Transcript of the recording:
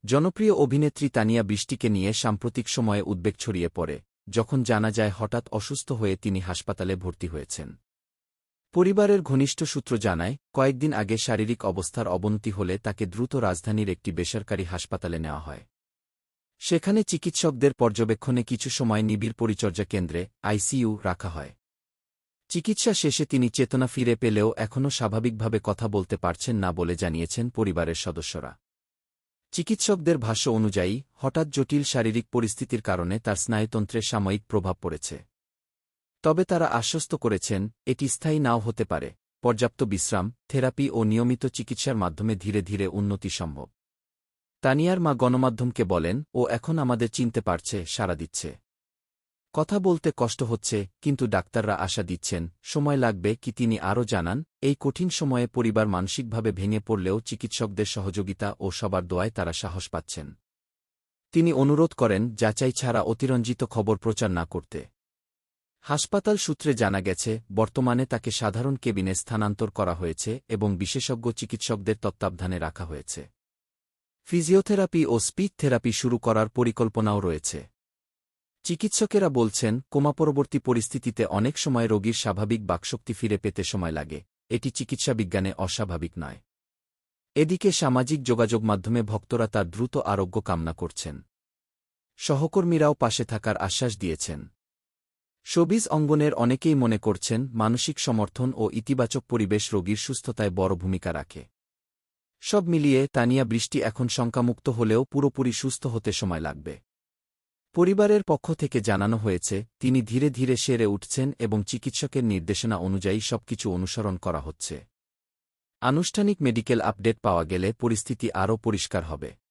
জনপ্রিয় অভিনেত্রী তানিয়া বৃষ্টিকে নিয়ে সাম্প্রতিক সময়ে উদ্বেগ ছড়িয়ে পড়ে যখন জানা যায় হঠাৎ অসুস্থ হয়ে তিনি হাসপাতালে ভর্তি হয়েছেন। পরিবারের ঘনিষ্ঠ সূত্র জানায়, কয়েকদিন আগে শারীরিক অবস্থার অবনতি হলে তাকে দ্রুত রাজধানীর একটি বেসরকারি হাসপাতালে নেওয়া হয়। সেখানে চিকিৎসকদের পর্যবেক্ষণে কিছু সময় নিবিড় পরিচর্যা কেন্দ্রে আইসিইউ রাখা হয়। চিকিৎসা শেষে তিনি চেতনা ফিরে পেলেও এখনও স্বাভাবিকভাবে কথা বলতে পারছেন না বলে জানিয়েছেন পরিবারের সদস্যরা। চিকিৎসকদের ভাষ্য অনুযায়ী হঠাৎ জটিল শারীরিক পরিস্থিতির কারণে তার স্নায়ুতন্ত্রে সাময়িক প্রভাব পড়েছে। তবে তারা আশ্বস্ত করেছেন, এটি স্থায়ী নাও হতে পারে। পর্যাপ্ত বিশ্রাম, থেরাপি ও নিয়মিত চিকিৎসার মাধ্যমে ধীরে ধীরে উন্নতি সম্ভব। তানিয়ার মা গণমাধ্যমকে বলেন, ও এখন আমাদের চিনতে পারছে, সাড়া দিচ্ছে। কথা বলতে কষ্ট হচ্ছে, কিন্তু ডাক্তাররা আশা দিচ্ছেন সময় লাগবে। তিনি আরও জানান, এই কঠিন সময়ে পরিবার মানসিকভাবে ভেঙে পড়লেও চিকিৎসকদের সহযোগিতা ও সবার দোয়ায় তারা সাহস পাচ্ছেন। তিনি অনুরোধ করেন যাচাই ছাড়া অতিরঞ্জিত খবর প্রচার না করতে। হাসপাতাল সূত্রে জানা গেছে, বর্তমানে তাকে সাধারণ কেবিনে স্থানান্তর করা হয়েছে এবং বিশেষজ্ঞ চিকিৎসকদের তত্ত্বাবধানে রাখা হয়েছে। ফিজিওথেরাপি ও স্পিচ থেরাপি শুরু করার পরিকল্পনাও রয়েছে। চিকিৎসকেরা বলছেন, কোমা-পরবর্তী পরিস্থিতিতে অনেক সময় রোগীর স্বাভাবিক বাকশক্তি ফিরে পেতে সময় লাগে। এটি চিকিৎসাবিজ্ঞানে অস্বাভাবিক নয়। এদিকে সামাজিক যোগাযোগ মাধ্যমে ভক্তরা তার দ্রুত আরোগ্য কামনা করছেন। সহকর্মীরাও পাশে থাকার আশ্বাস দিয়েছেন। শোবিজ অঙ্গনের অনেকেই মনে করছেন, মানসিক সমর্থন ও ইতিবাচক পরিবেশ রোগীর সুস্থতায় বড় ভূমিকা রাখে। সব মিলিয়ে তানিয়া বৃষ্টি এখন শঙ্কামুক্ত হলেও পুরোপুরি সুস্থ হতে সময় লাগবে। পরিবারের পক্ষ থেকে জানানো হয়েছে, তিনি ধীরে ধীরে সেরে উঠছেন এবং চিকিৎসকের নির্দেশনা অনুযায়ী সবকিছু অনুসরণ করা হচ্ছে। আনুষ্ঠানিক মেডিকেল আপডেট পাওয়া গেলে পরিস্থিতি আরও পরিষ্কার হবে।